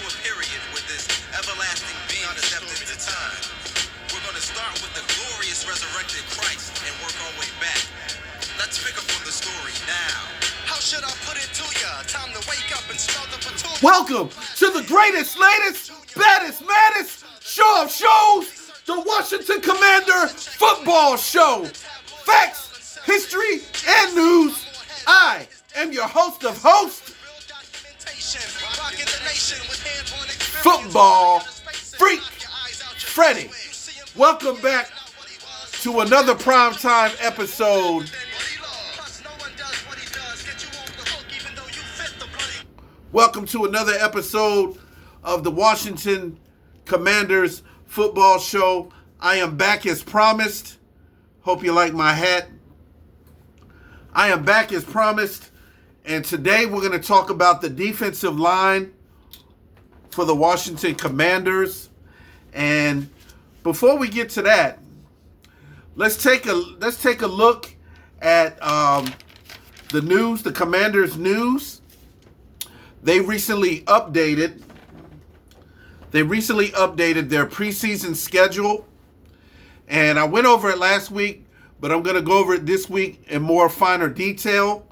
a period with this everlasting being stepped into time. We're going to start with the glorious resurrected Christ and work our way back. Let's pick up on the story now. How should I put it to ya? Time to wake up and smell the petunia. Welcome to the greatest, latest, baddest, maddest show of shows, the Washington Commander Football Show. Facts, history, and news. I am your host of hosts, Football Freak Freddy. Welcome back to another primetime episode. Welcome to another episode of the Washington Commanders Football Show. I am back as promised. Hope you like my hat. I am back as promised, and today we're going to talk about the defensive line for the Washington Commanders. And before we get to that, let's take a look at the news, the Commanders news. They recently updated their preseason schedule, and I went over it last week, but I'm going to go over it this week in more finer detail.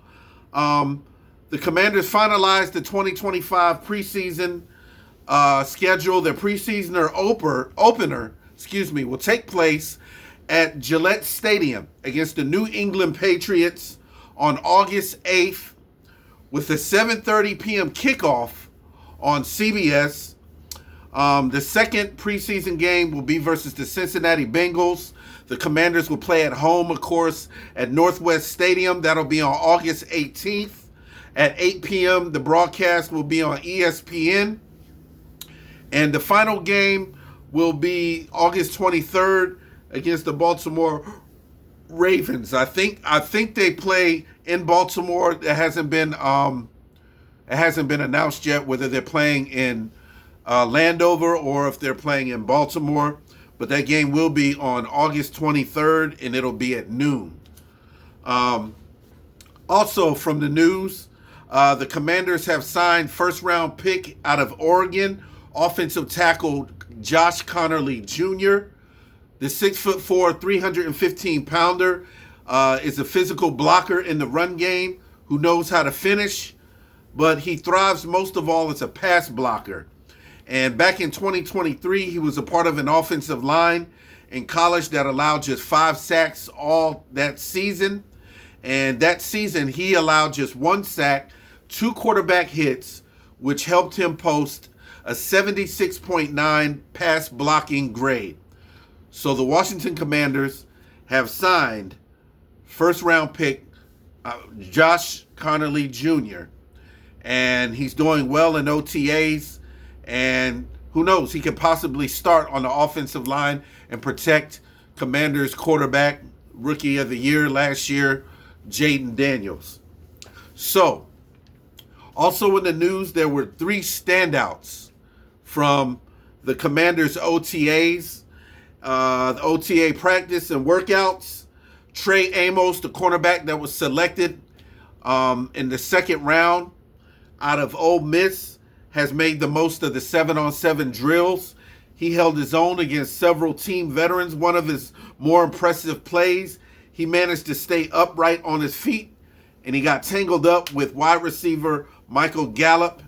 The Commanders finalized the 2025 preseason schedule. Their preseason opener will take place at Gillette Stadium against the New England Patriots on August 8th with a 7:30 p.m. kickoff on CBS. The second preseason game will be versus the Cincinnati Bengals. The Commanders will play at home, of course, at Northwest Stadium. That'll be on August 18th at 8 p.m. The broadcast will be on ESPN. And the final game will be August 23rd against the Baltimore Ravens. I think they play in Baltimore. It hasn't been announced yet whether they're playing in Landover or if they're playing in Baltimore. But that game will be on August 23rd, and it'll be at noon. Also from the news, the Commanders have signed first-round pick out of Oregon, offensive tackle Josh Connerly Jr. The 6'4", 315-pounder is a physical blocker in the run game who knows how to finish, but he thrives most of all as a pass blocker. And back in 2023, he was a part of an offensive line in college that allowed just 5 sacks all that season. And that season, he allowed just 1 sack, 2 quarterback hits, which helped him post a 76.9 pass blocking grade. So the Washington Commanders have signed first-round pick Josh Connerly Jr., and he's doing well in OTAs. And who knows, he could possibly start on the offensive line and protect Commanders quarterback, Rookie of the Year last year, Jaden Daniels. So, also in the news, there were 3 standouts from the Commanders' OTAs, the OTA practice and workouts. Trey Amos, the cornerback that was selected in the second round out of Ole Miss, has made the most of the 7-on-7 drills. He held his own against several team veterans. One of his more impressive plays, he managed to stay upright on his feet, and he got tangled up with wide receiver Michael Gallup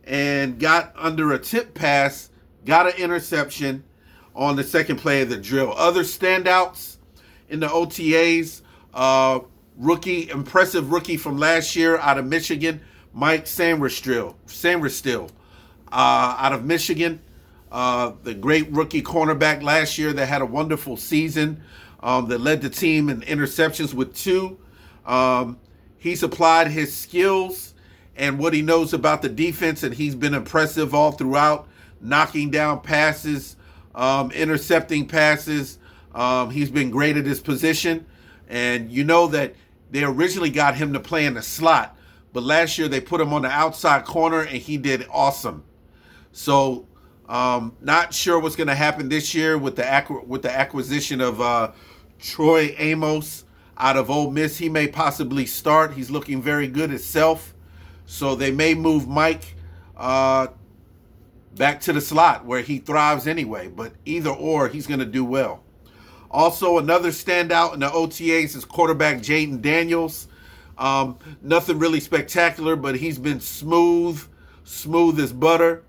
and got under a tip pass, got an interception on the second play of the drill. Other standouts in the OTAs, impressive rookie from last year out of Michigan, Mike Sanderstill, out of Michigan, the great rookie cornerback last year that had a wonderful season, that led the team in interceptions with 2. He's applied his skills and what he knows about the defense, and he's been impressive all throughout, knocking down passes, intercepting passes. He's been great at his position, and you know that they originally got him to play in the slot, but last year they put him on the outside corner, and he did awesome. So, not sure what's going to happen this year with the acquisition of Troy Amos out of Ole Miss. He may possibly start. He's looking very good himself. So they may move Mike back to the slot where he thrives anyway. But either or, he's going to do well. Also, another standout in the OTAs is quarterback Jaden Daniels. Nothing really spectacular, but he's been smooth as butter,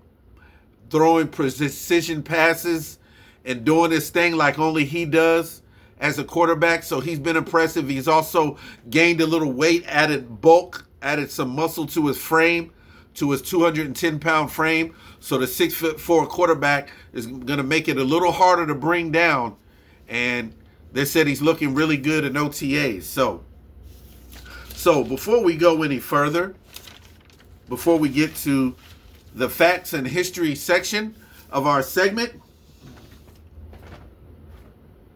throwing precision passes and doing his thing like only he does as a quarterback. So he's been impressive. He's also gained a little weight, added bulk, added some muscle to his frame, to his 210-pound frame. So the 6'4" quarterback is going to make it a little harder to bring down. And they said he's looking really good in OTAs. So before we go any further, before we get to the facts and history section of our segment,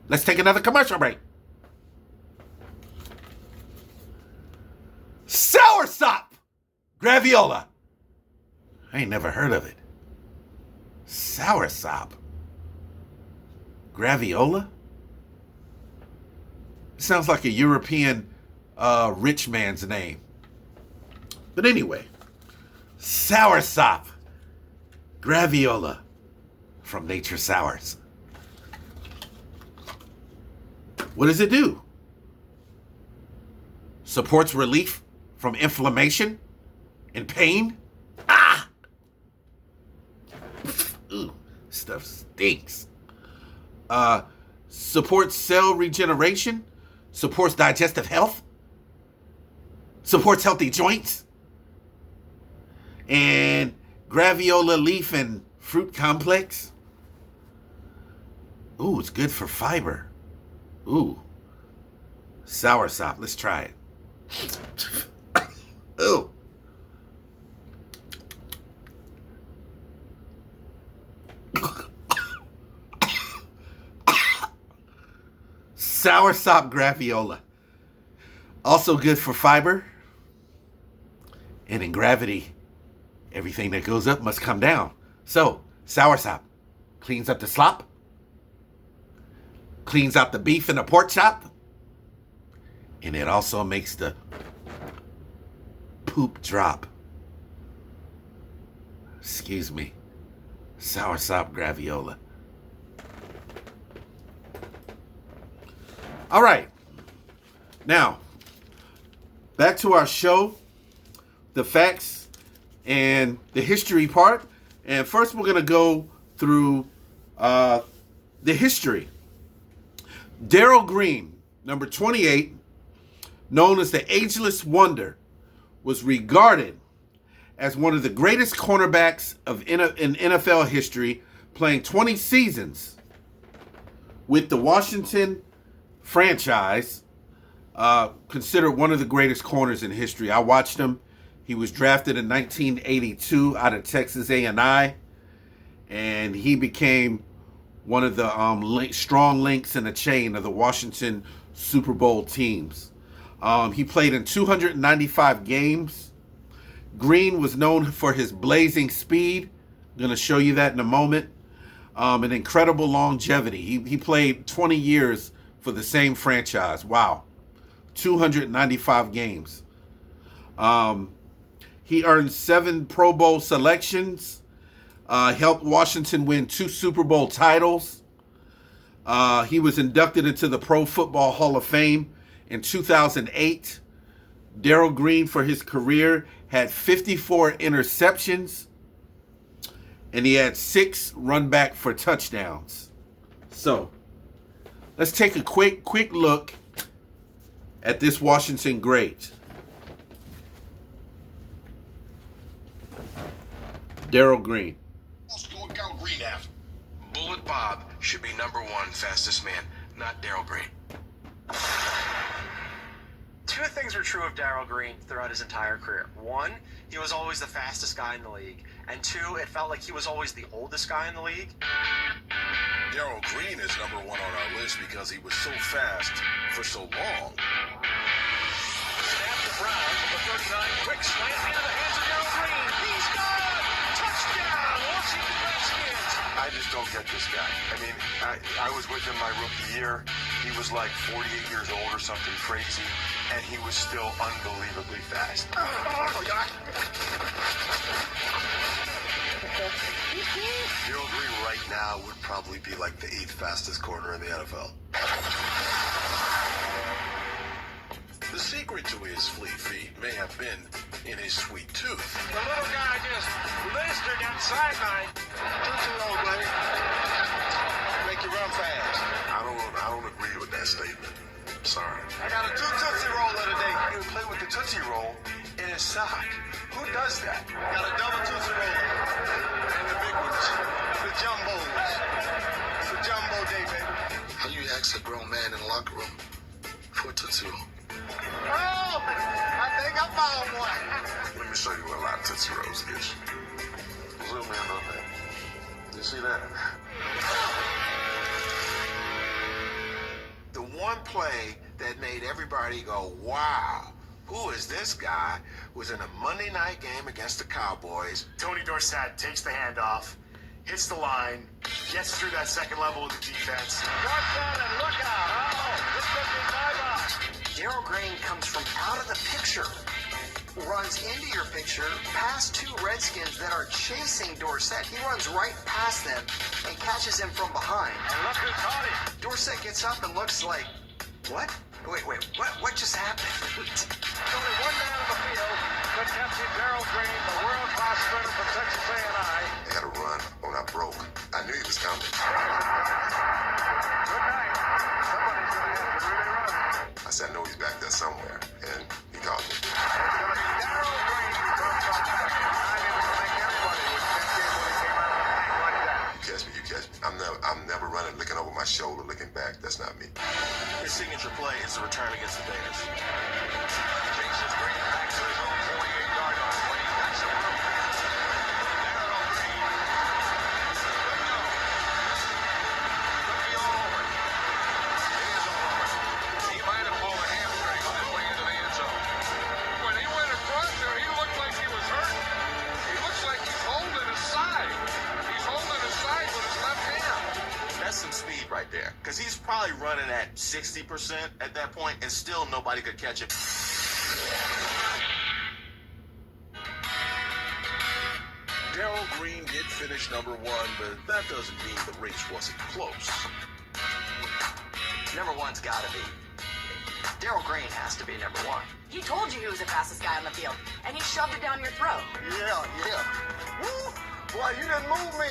let's take another commercial break. Soursop Graviola. I ain't never heard of it. Soursop Graviola? Sounds like a European rich man's name. But anyway, Soursop Graviola from Nature Sours. What does it do? Supports relief from inflammation and pain. Ah! Ooh, stuff stinks. Supports cell regeneration. Supports digestive health. Supports healthy joints. And graviola leaf and fruit complex. Ooh, it's good for fiber. Ooh. Soursop. Let's try it. Ooh. Soursop Graviola. Also good for fiber. And in gravity, everything that goes up must come down. So, Soursop cleans up the slop. Cleans out the beef in the pork chop. And it also makes the poop drop. Excuse me. Soursop Graviola. All right. Now, back to our show. The facts and the history part. And first we're going to go through the history. Darrell Green, number 28, known as the Ageless Wonder, was regarded as one of the greatest cornerbacks in NFL history, playing 20 seasons with the Washington franchise, considered one of the greatest corners in history. I watched him. He was drafted in 1982 out of Texas A&I, and he became one of the strong links in the chain of the Washington Super Bowl teams. He played in 295 games. Green was known for his blazing speed. I'm going to show you that in a moment. An incredible longevity. He played 20 years for the same franchise. Wow. 295 games. He earned 7 Pro Bowl selections. Helped Washington win 2 Super Bowl titles. He was inducted into the Pro Football Hall of Fame in 2008. Darrell Green, for his career, had 54 interceptions, and he had 6 run back for touchdowns. So, let's take a quick look at this Washington great. Darrell Green. Bullet Bob should be number 1 fastest man, not Darrell Green. 2 things were true of Darrell Green throughout his entire career. 1, he was always the fastest guy in the league. And 2, it felt like he was always the oldest guy in the league. Darrell Green is number 1 on our list because he was so fast for so long. Snap to Brown from the 39. Quick slant into the hands of Darrell Green. He's gone! Touchdown! Washington Redskins! I just don't get this guy. I mean, I was with him my rookie year. He was like 48 years old or something crazy, and he was still unbelievably fast. Daryl Green right now would probably be like the 8th fastest corner in the NFL. The secret to his fleet feet may have been in his sweet tooth. The little guy just blistered that sideline. Tootsie Roll, buddy. Make you run fast. I don't agree with that statement. Sorry. I got a Tootsie Roller today. He would play with the Tootsie Roll in his sock. Who does that? Got a double Tootsie Roller. And the big ones. The jumbos. It's a jumbo day, baby. How you ask a grown man in the locker room for a Tootsie Roll? Oh, I think I found one. Let me show you what a lot of Tootsie Rolls gets you. Zoom in on that. You see that? The one play that made everybody go, wow, who is this guy? Was in a Monday night game against the Cowboys. Tony Dorsett takes the handoff, hits the line, gets through that second level with the defense. Dorsett and look out. Oh, this could be timeout. Daryl Green comes from out of the picture, runs into your picture, past two Redskins that are chasing Dorsett. He runs right past them and catches him from behind. And look who caught him. Dorsett gets up and looks like, what? Wait, what just happened? Only one man on the field could capture Daryl Green, the world-class sprinter from Texas A&I. I had a run when I broke. I knew he was coming. Good night. Somebody's going to have to really run. I said, I know he's back there somewhere. And he caught me. Daryl Green from Kentucky. I didn't think anybody would catch him when he came out of the tank like that. You catch me. I'm never running, looking over my shoulder, looking back. That's not me. His signature play is the return against the Bears. Chases Green back to his own 48-yard line. But he's got some room. Daryl Green. Good go. Could be all over. It is all over. He might have pulled a hamstring on his way into the end zone. When he went across there, he looked like he was hurt. He looks like he's holding his side. He's holding his side with his left hand. That's some speed right there. Because he's probably running at 60% at that point, and still nobody could catch him. Daryl Green did finish number 1, but that doesn't mean the race wasn't close. Number one's got to be. Daryl Green has to be number one. He told you he was the fastest guy on the field, and he shoved it down your throat. Yeah. Woo! Boy, you didn't move me.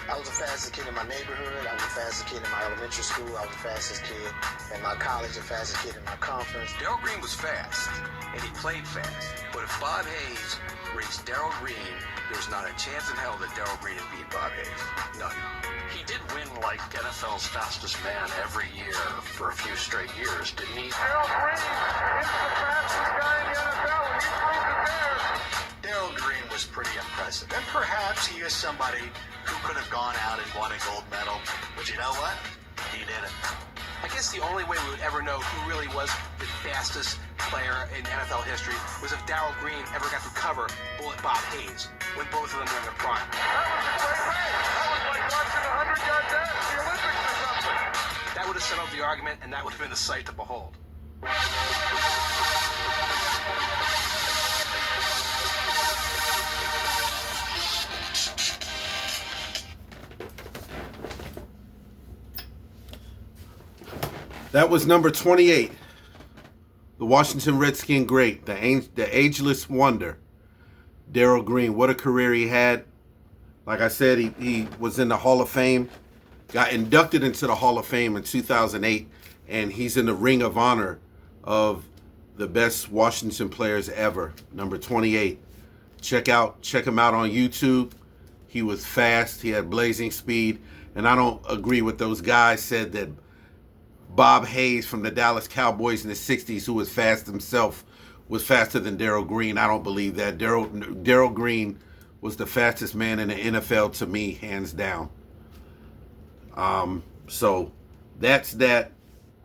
I was the fastest kid in my neighborhood. I was the fastest kid in my elementary school. I was the fastest kid in my college, the fastest kid in my conference. Daryl Green was fast, and he played fast. But if Bob Hayes raced Daryl Green, there's not a chance in hell that Daryl Green would beat Bob Hayes. None. He did win like NFL's fastest man every year for a few straight years, didn't he? Daryl Green is the fastest guy in the NFL, and he proved it there. Daryl Green was pretty impressive. And perhaps he is somebody who could have gone out and won a gold medal. But you know what? He did it. I guess the only way we would ever know who really was the fastest player in NFL history was if Daryl Green ever got to cover Bullet Bob Hayes when both of them were in their prime. That was a great race. That was like watching a 100-yard dash at the Olympics or something. That would have settled the argument, and that would have been the sight to behold. That was number 28. The Washington Redskin great, the ageless wonder, Daryl Green. What a career he had. Like I said, he was in the Hall of Fame, got inducted into the Hall of Fame in 2008, and he's in the Ring of Honor of the best Washington players ever, number 28. Check him out on YouTube. He was fast. He had blazing speed, and I don't agree with those guys said that Bob Hayes from the Dallas Cowboys in the 60s, who was fast himself, was faster than Daryl Green. I don't believe that. Daryl Green was the fastest man in the NFL to me, hands down. So that's that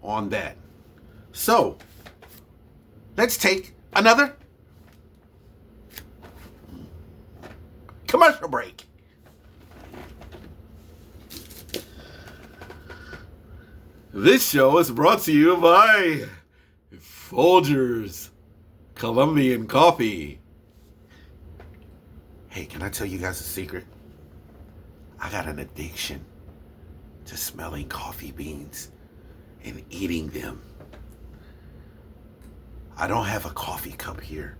on that. So let's take another commercial break. This show is brought to you by Folgers Colombian Coffee. Hey, can I tell you guys a secret? I got an addiction to smelling coffee beans and eating them. I don't have a coffee cup here,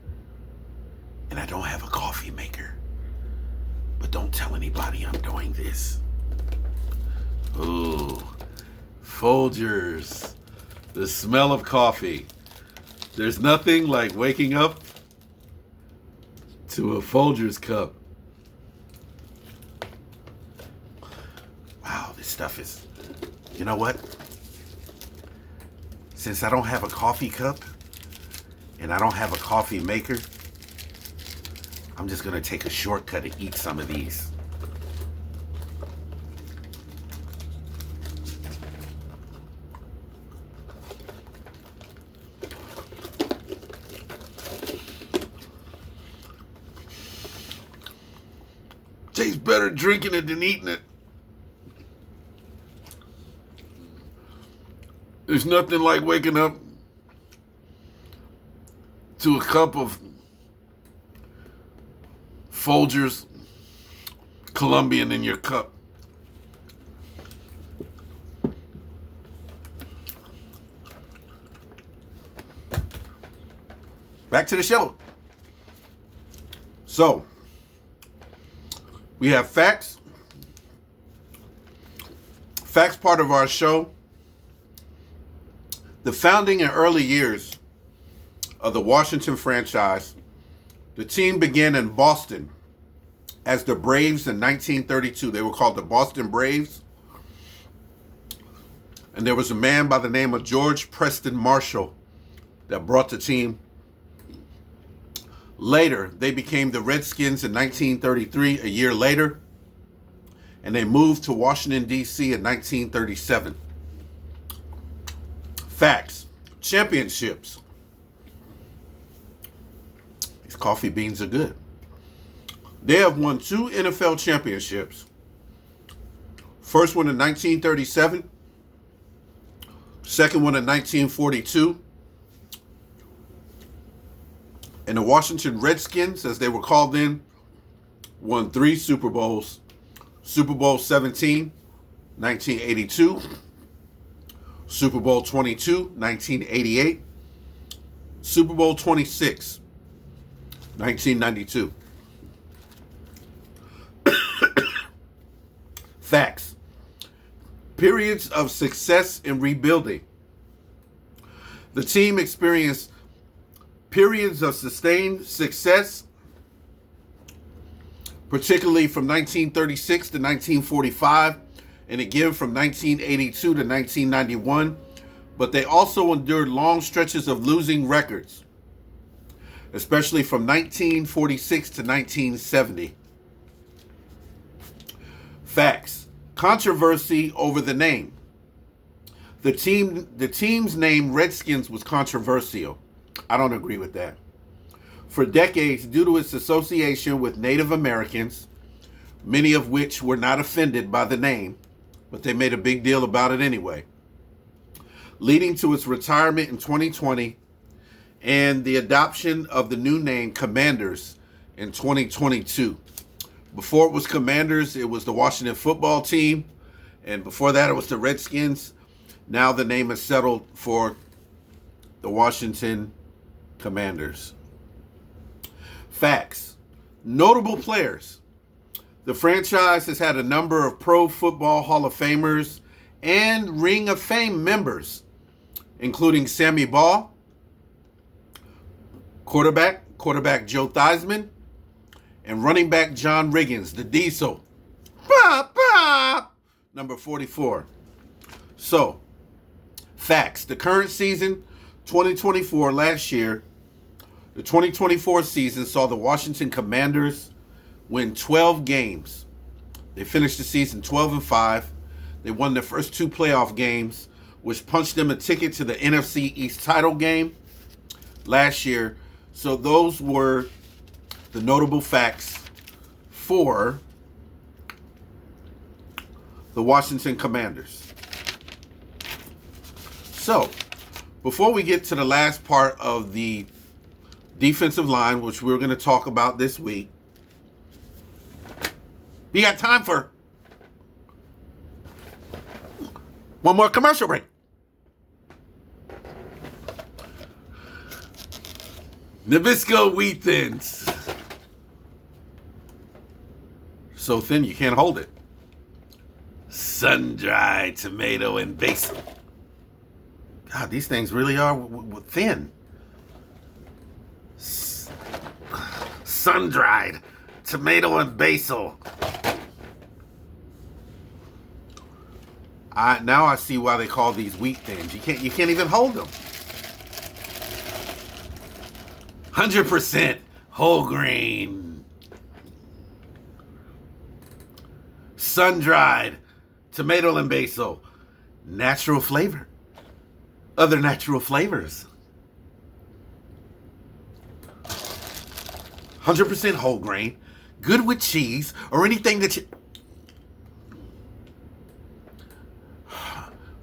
and I don't have a coffee maker. But don't tell anybody I'm doing this. Ooh, Folgers. The smell of coffee. There's nothing like waking up to a Folgers cup. Wow, this stuff is... You know what? Since I don't have a coffee cup and I don't have a coffee maker, I'm just going to take a shortcut and eat some of these. Tastes better drinking it than eating it. There's nothing like waking up to a cup of Folgers Colombian in your cup. Back to the show. So, we have facts. Facts part of our show. The founding and early years of the Washington franchise. The team began in Boston as the Braves in 1932. They were called the Boston Braves. And there was a man by the name of George Preston Marshall that brought the team. Later, they became the Redskins in 1933, a year later. And they moved to Washington, D.C. in 1937. Facts. Championships. These coffee beans are good. They have won 2 NFL championships. First one in 1937. Second one in 1942. And the Washington Redskins, as they were called then, won 3 Super Bowls. Super Bowl 17, 1982. Super Bowl 22, 1988. Super Bowl 26, 1992. Facts. Periods of success in rebuilding. The team experienced periods of sustained success, particularly from 1936 to 1945, and again from 1982 to 1991, but they also endured long stretches of losing records, especially from 1946 to 1970. Facts. Controversy over the name. The team's name, Redskins, was controversial. I don't agree with that. For decades, due to its association with Native Americans, many of which were not offended by the name, but they made a big deal about it anyway, leading to its retirement in 2020 and the adoption of the new name Commanders in 2022. Before it was Commanders, it was the Washington football team, and before that it was the Redskins. Now the name is settled for the Washington Commanders. Facts. Notable players. The franchise has had a number of Pro Football Hall of Famers and Ring of Fame members, including Sammy Baugh, quarterback Joe Theismann, and running back John Riggins, the Diesel. Bop, bop. Number 44. So, facts. The current season, 2024, last year, the 2024 season saw the Washington Commanders win 12 games. They finished the season 12-5. They won their first 2 playoff games, which punched them a ticket to the NFC East title game last year. So those were the notable facts for the Washington Commanders. So, before we get to the last part of the defensive line, which we're going to talk about this week, we got time for One more commercial break. Nabisco wheat thins. So thin you can't hold it. Sun-dried tomato and basil. God, these things really are thin. Sun-dried tomato and basil. Now I see why they call these wheat thins. You can't even hold them. 100% whole grain. Sun-dried tomato and basil. Natural flavor. Other natural flavors. 100% whole grain. Good with cheese or anything that you...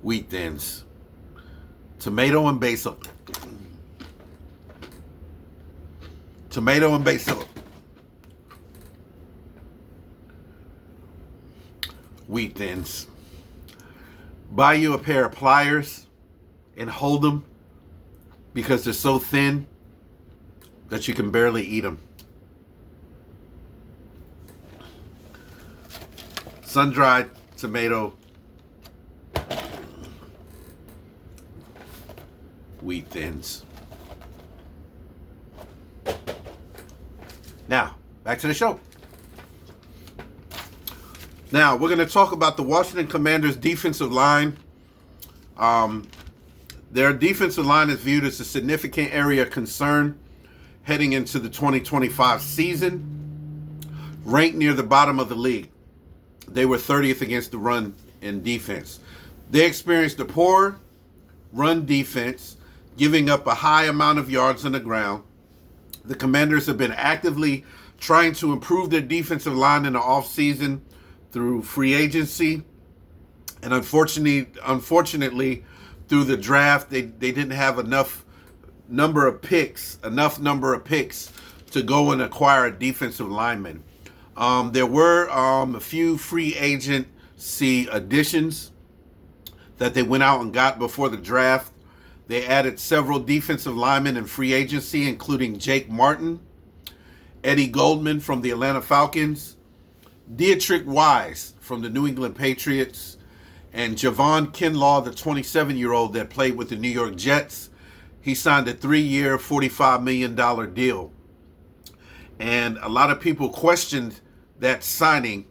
Wheat thins. Tomato and basil. Tomato and basil. Wheat thins. Buy you a pair of pliers and hold them because they're so thin that you can barely eat them. Sun-dried tomato, wheat thins. Now, back to the show. Now, we're going to talk about the Washington Commanders' defensive line. Their defensive line is viewed as a significant area of concern heading into the 2025 season. Ranked near the bottom of the league. They were 30th against the run in defense. They experienced a poor run defense, giving up a high amount of yards on the ground. The Commanders have been actively trying to improve their defensive line in the offseason through free agency. And unfortunately, through the draft, they didn't have enough number of picks to go and acquire a defensive lineman. There were a few free agency additions that they went out and got before the draft. They added several defensive linemen in free agency, including Jake Martin, Eddie Goldman from the Atlanta Falcons, Dietrich Wise from the New England Patriots, and Javon Kinlaw, the 27-year-old that played with the New York Jets. He signed a 3-year, $45 million deal. And a lot of people questioned that signing,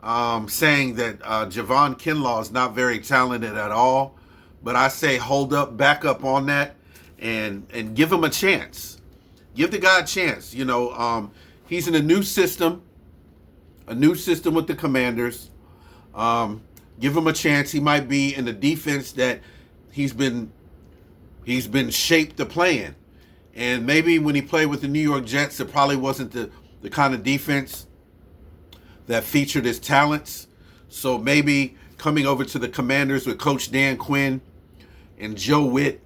saying that Javon Kinlaw is not very talented at all. But I say hold up, back up on that, and give him a chance. Give the guy a chance. You know, he's in a new system with the Commanders. Give him a chance. He might be in the defense that he's been shaped to play in. And maybe when he played with the New York Jets, it probably wasn't the kind of defense that featured his talents. So maybe coming over to the Commanders with Coach Dan Quinn and Joe Witt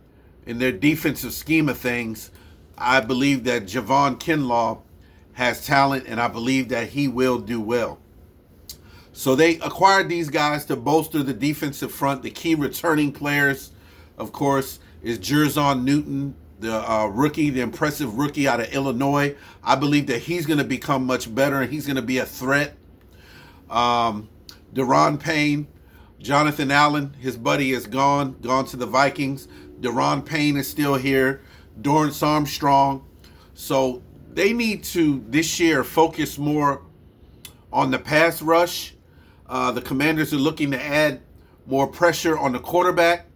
in their defensive scheme of things, I believe that Javon Kinlaw has talent, and I believe that he will do well. So they acquired these guys to bolster the defensive front. The key returning players, of course, is Jerzon Newton, the rookie, the impressive rookie out of Illinois. I believe that he's going to become much better, and he's going to be a threat. Deron Payne, Jonathan Allen, his buddy is gone to the Vikings. Deron Payne is still here. Dorrance Armstrong. So they need to, this year, focus more on the pass rush. The Commanders are looking to add more pressure on the quarterback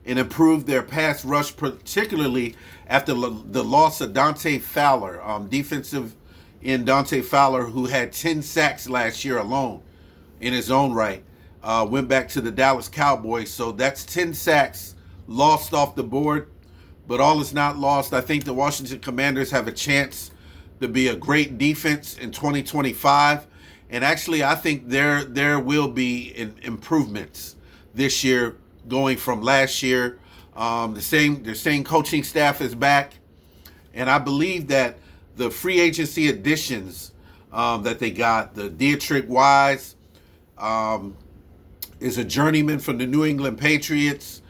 and improve their pass rush, particularly after the loss of Dante Fowler, defensive end Dante Fowler, who had 10 sacks last year alone in his own right, went back to the Dallas Cowboys. So that's 10 sacks lost off the board, but all is not lost. I think the Washington Commanders have a chance to be a great defense in 2025. And actually, I think there will be improvements this year going from last year. The same coaching staff is back. And I believe that the free agency additions that they got, the Dietrich Wise, is a journeyman from the New England Patriots.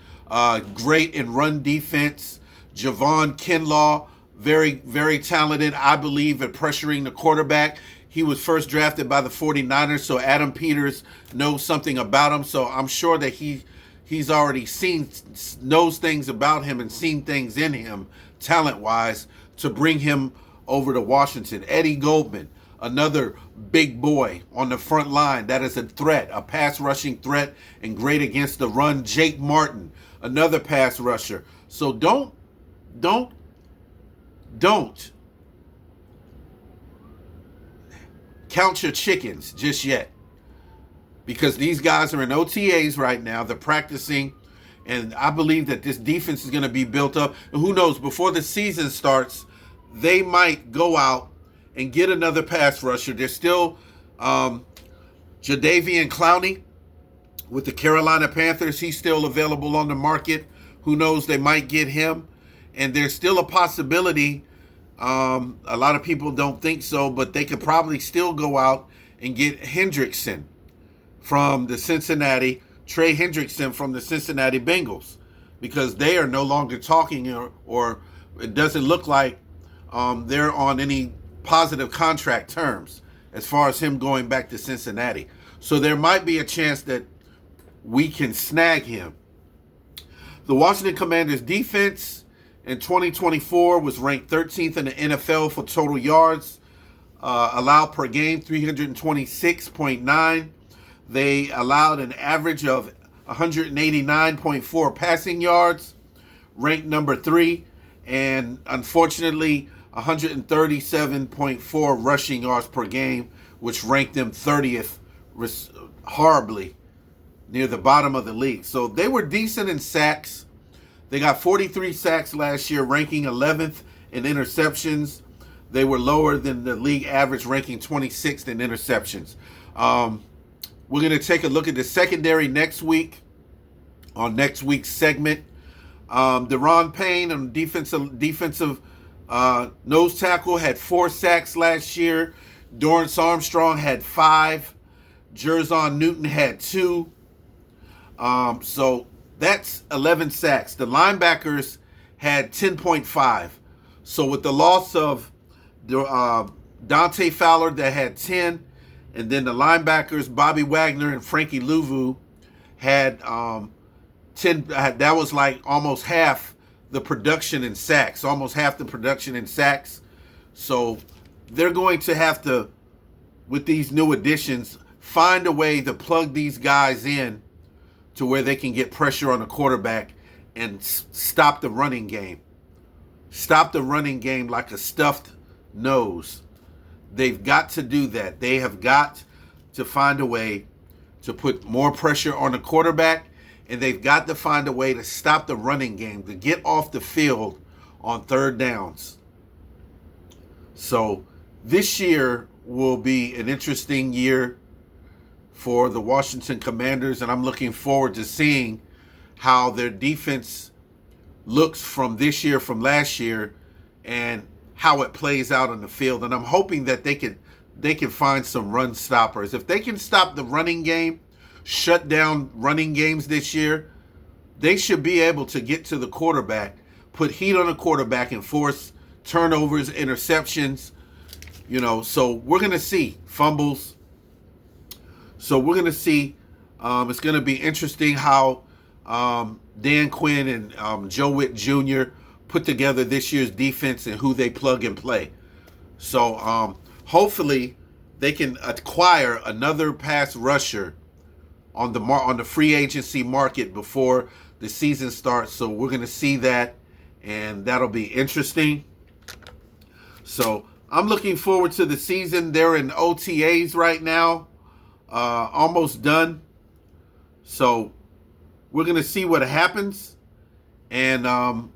Great in run defense. Javon Kinlaw, very, very talented, I believe, at pressuring the quarterback. He was first drafted by the 49ers, so Adam Peters knows something about him. So I'm sure that he's already knows things about him and seen things in him, talent-wise, to bring him over to Washington. Eddie Goldman, another big boy on the front line. That is a threat, a pass rushing threat, and great against the run. Jake Martin, another pass rusher. So don't count your chickens just yet, because these guys are in OTAs right now. They're practicing, and I believe that this defense is going to be built up. And who knows, before the season starts, they might go out and get another pass rusher. There's still Jadeveon Clowney with the Carolina Panthers. He's still available on the market. Who knows, they might get him. And there's still a possibility, a lot of people don't think so, but they could probably still go out and get Hendrickson from the Cincinnati, Trey Hendrickson from the Cincinnati Bengals, because they are no longer talking, or it doesn't look like they're on any positive contract terms as far as him going back to Cincinnati. So there might be a chance that we can snag him. The Washington Commanders defense in 2024 was ranked 13th in the NFL for total yards allowed per game, 326.9. They allowed an average of 189.4 passing yards, ranked number 3, and unfortunately 137.4 rushing yards per game, which ranked them 30th horribly near the bottom of the league. So they were decent in sacks. They got 43 sacks last year, ranking 11th in interceptions. They were lower than the league average, ranking 26th in interceptions. We're going to take a look at the secondary next week on next week's segment. Deron Payne, on defensive nose tackle, had 4 sacks last year. Dorrance Armstrong had 5. Jerzon Newton had 2. So that's 11 sacks. The linebackers had 10.5. So with the loss of Dante Fowler, that had 10, and then the linebackers Bobby Wagner and Frankie Louvu had 10. That was like almost half the production in sacks. Almost half the production in sacks. So they're going to have to, with these new additions, find a way to plug these guys in to where they can get pressure on the quarterback and stop the running game. Stop the running game like a stuffed nose. They've got to do that. They have got to find a way to put more pressure on the quarterback, and they've got to find a way to stop the running game, to get off the field on third downs. So this year will be an interesting year for the Washington Commanders, and I'm looking forward to seeing how their defense looks from this year, from last year, and how it plays out on the field. And I'm hoping that they can find some run stoppers. If they can stop the running game, shut down running games this year, they should be able to get to the quarterback, put heat on the quarterback, and force turnovers, interceptions, so we're going to see fumbles. So we're going to see, it's going to be interesting how Dan Quinn and Joe Witt Jr. put together this year's defense and who they plug and play. So hopefully they can acquire another pass rusher on the free agency market before the season starts. So we're going to see that, and that'll be interesting. So I'm looking forward to the season. They're in OTAs right now, almost done. So we're going to see what happens. And I'm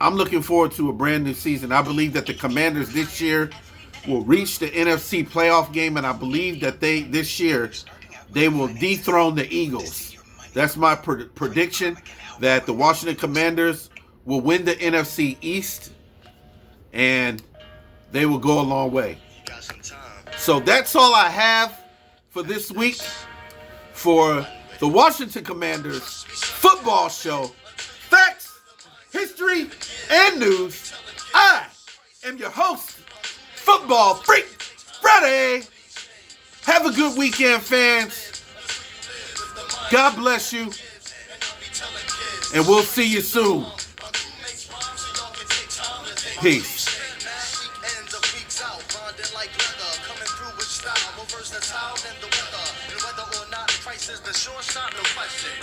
looking forward to a brand new season. I believe that the Commanders this year will reach the NFC playoff game, and I believe that this year they will dethrone the Eagles. That's my prediction, that the Washington Commanders will win the NFC East, and they will go a long way. So that's all I have for this week for The Washington Commanders football show. Facts, history, and news. I am your host, Football Freak Friday. Have a good weekend, fans. God bless you. And we'll see you soon. Peace. Versatile than the weather, and whether or not Christ is the sure shot, no question.